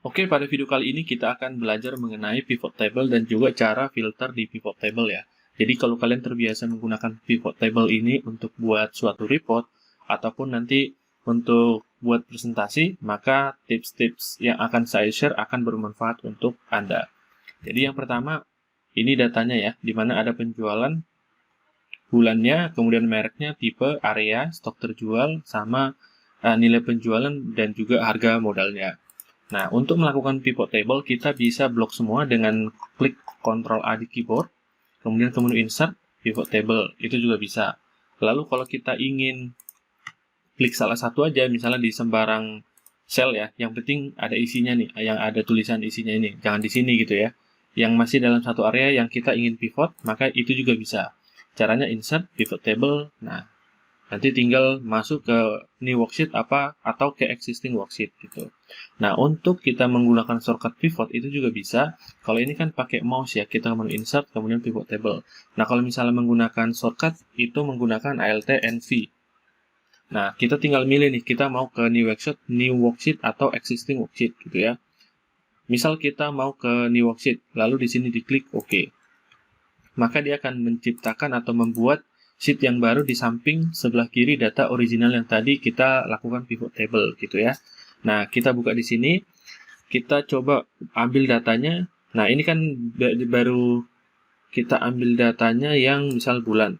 Oke, pada video kali ini kita akan belajar mengenai pivot table dan juga cara filter di pivot table ya. Jadi kalau kalian terbiasa menggunakan pivot table ini untuk buat suatu report ataupun nanti untuk buat presentasi, maka tips-tips yang akan saya share akan bermanfaat untuk Anda. Jadi yang pertama, ini datanya ya, di mana ada penjualan bulannya, kemudian mereknya, tipe, area, stok terjual, sama nilai penjualan dan juga harga modalnya. Nah, untuk melakukan pivot table, kita bisa blok semua dengan klik Ctrl A di keyboard, kemudian ke menu Insert, Pivot Table, itu juga bisa. Lalu kalau kita ingin klik salah satu aja, misalnya di sembarang cell ya, yang penting ada isinya nih, yang ada tulisan isinya ini, jangan di sini gitu ya. Yang masih dalam satu area yang kita ingin pivot, maka itu juga bisa. Caranya Insert, Pivot Table, nah nanti tinggal masuk ke new worksheet atau ke existing worksheet gitu. Nah, untuk kita menggunakan shortcut pivot itu juga bisa. Kalau ini kan pakai mouse ya, kita menu insert kemudian pivot table. Nah, kalau misalnya menggunakan shortcut itu menggunakan Alt NV. Nah, kita tinggal milih nih, kita mau ke new worksheet atau existing worksheet gitu ya. Misal kita mau ke new worksheet, lalu di sini diklik OK. Maka dia akan menciptakan atau membuat sheet yang baru di samping sebelah kiri data original yang tadi kita lakukan pivot table gitu ya. Nah, kita buka di sini, kita coba ambil datanya. Nah, ini kan baru kita ambil datanya yang misal bulan.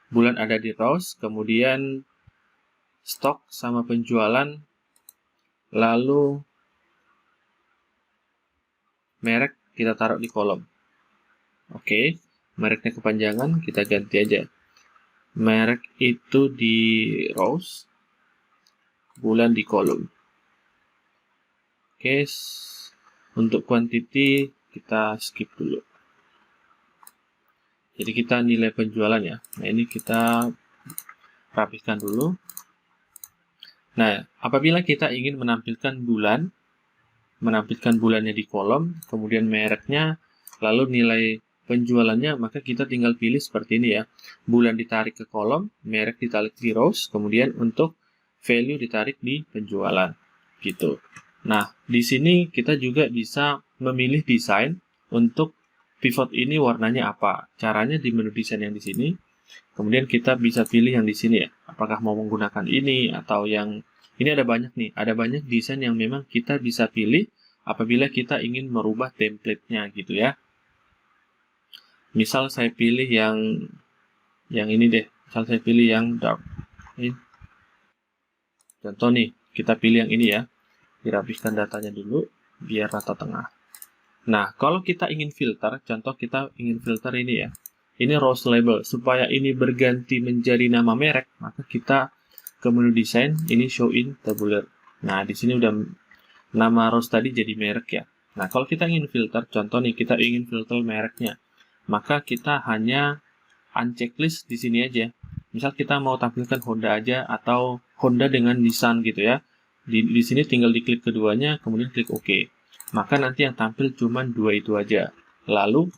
Bulan ada di rows, kemudian stok sama penjualan, lalu merek kita taruh di kolom. Oke, mereknya kepanjangan, kita ganti aja. Merek itu di rows, bulan di kolom. Oke, untuk quantity kita skip dulu. Jadi kita nilai penjualan ya. Nah, ini kita rapihkan dulu. Nah, apabila kita ingin menampilkan bulannya di kolom, kemudian mereknya, lalu nilai penjualannya, maka kita tinggal pilih seperti ini ya. Bulan ditarik ke kolom, merek ditarik di rows, kemudian untuk value ditarik di penjualan. Gitu. Nah, di sini kita juga bisa memilih desain untuk pivot ini warnanya apa. Caranya di menu desain yang di sini. Kemudian kita bisa pilih yang di sini ya. Apakah mau menggunakan ini atau yang ini ada banyak nih. Ada banyak desain yang memang kita bisa pilih apabila kita ingin merubah template-nya gitu ya. Misal saya pilih yang ini deh. Misal saya pilih yang dark. Ini. Contoh nih, kita pilih yang ini ya. Dirapihkan datanya dulu biar rata tengah. Nah, kalau kita ingin filter, contoh kita ingin filter ini ya. Ini rows label. Supaya ini berganti menjadi nama merek, maka kita ke menu desain, ini show in tabular. Nah, di sini udah nama rows tadi jadi merek ya. Nah, kalau kita ingin filter, contoh nih, kita ingin filter mereknya. Maka kita hanya unchecklist di sini aja. Misal kita mau tampilkan Honda aja atau Honda dengan Nissan gitu ya. Di sini tinggal diklik keduanya, kemudian klik OK. Maka nanti yang tampil cuma dua itu aja. Lalu,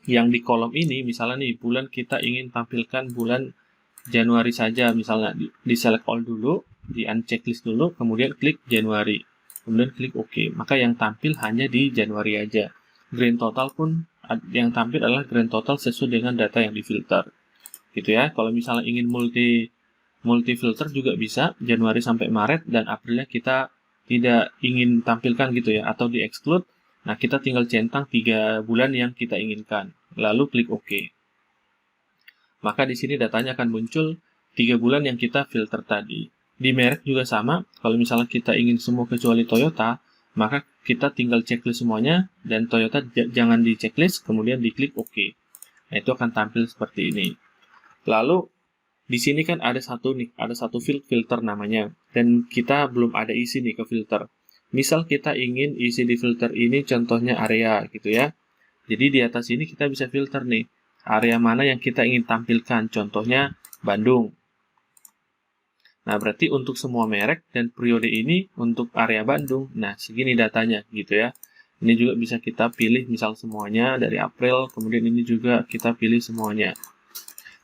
yang di kolom ini, misalnya nih, bulan kita ingin tampilkan bulan Januari saja, misalnya di select all dulu, di unchecklist dulu, kemudian klik Januari. Kemudian klik OK. Maka yang tampil hanya di Januari aja. Grand total pun, yang tampil adalah grand total sesuai dengan data yang difilter. Gitu ya. Kalau misalnya ingin multi filter juga bisa, Januari sampai Maret, dan Aprilnya kita tidak ingin tampilkan gitu ya, atau di exclude. Nah, kita tinggal centang 3 bulan yang kita inginkan, lalu klik OK. Maka di sini datanya akan muncul 3 bulan yang kita filter tadi. Di merek juga sama, kalau misalnya kita ingin semua kecuali Toyota, maka kita tinggal checklist semuanya, dan Toyota jangan di checklist, kemudian diklik OK. Nah, itu akan tampil seperti ini. Lalu, di sini kan ada satu filter namanya, dan kita belum ada isi nih ke filter. Misal kita ingin isi di filter ini contohnya area gitu ya. Jadi di atas ini kita bisa filter nih, area mana yang kita ingin tampilkan, contohnya Bandung. Nah, berarti untuk semua merek dan periode ini untuk area Bandung, nah segini datanya gitu ya. Ini juga bisa kita pilih misal semuanya dari April, kemudian ini juga kita pilih semuanya.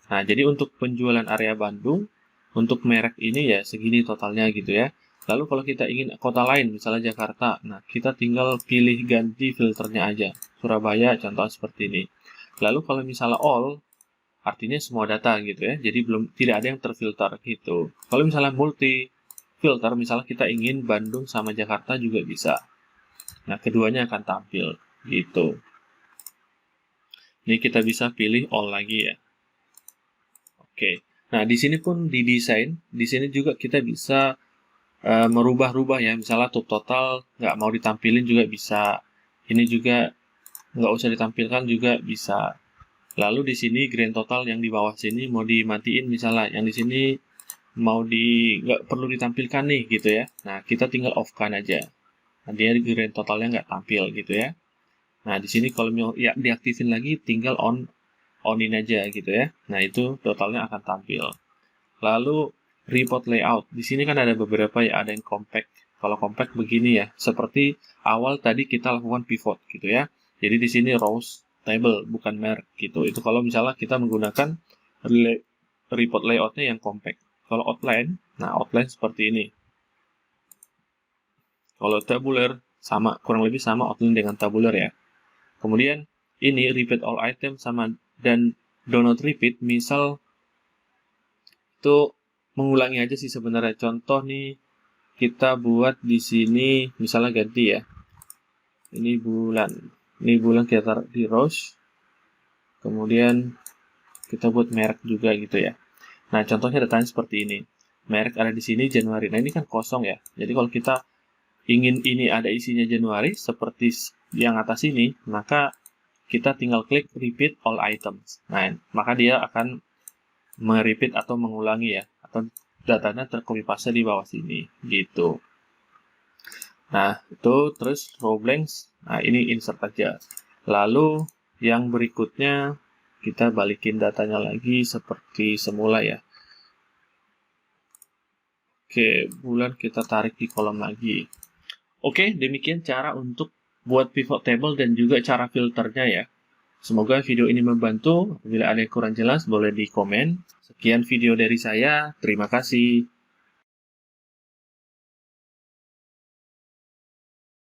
Nah, jadi untuk penjualan area Bandung, untuk merek ini ya segini totalnya gitu ya. Lalu kalau kita ingin kota lain, misalnya Jakarta, nah kita tinggal pilih ganti filternya aja. Surabaya, contoh seperti ini. Lalu kalau misalnya all, artinya semua data gitu ya. Jadi tidak ada yang terfilter gitu. Kalau misalnya multi filter, misalnya kita ingin Bandung sama Jakarta juga bisa. Nah, keduanya akan tampil gitu. Ini kita bisa pilih all lagi ya. Oke. Nah, di sini pun di desain, di sini juga kita bisa merubah-rubah ya. Misalnya top total nggak mau ditampilin juga bisa. Ini juga nggak usah ditampilkan juga bisa. Lalu di sini grand total yang di bawah sini mau dimatiin misalnya, yang di sini mau nggak perlu ditampilkan nih gitu ya. Nah, kita tinggal off-kan aja. Nah, dia grand totalnya nggak tampil gitu ya. Nah, di sini kalau mau ya diaktifin lagi tinggal onin aja gitu ya. Nah, itu totalnya akan tampil. Lalu report layout. Di sini kan ada beberapa ya, ada yang compact. Kalau compact begini ya, seperti awal tadi kita lakukan pivot gitu ya. Jadi di sini rows table bukan merge gitu. Itu kalau misalnya kita menggunakan report layoutnya yang compact. Kalau outline, nah outline seperti ini. Kalau tabular sama, kurang lebih sama outline dengan tabular ya. Kemudian ini repeat all item sama dan do not repeat, misal itu mengulangi aja sih sebenarnya. Contoh nih, kita buat di sini misalnya ganti ya. Ini bulan kita taruh di rows. Kemudian kita buat merek juga gitu ya. Nah, contohnya datanya seperti ini. Merek ada di sini Januari. Nah, ini kan kosong ya. Jadi kalau kita ingin ini ada isinya Januari seperti yang atas ini, maka kita tinggal klik repeat all items. Nah, maka dia akan merepeat atau mengulangi ya, atau datanya tercopy paste di bawah sini gitu. Nah, itu terus row blanks. Nah, ini insert aja. Lalu yang berikutnya kita balikin datanya lagi seperti semula ya. Oke, bulan kita tarik di kolom lagi. Oke, demikian cara untuk buat pivot table dan juga cara filternya ya. Semoga video ini membantu. Apabila ada yang kurang jelas, boleh di komen. Sekian video dari saya. Terima kasih.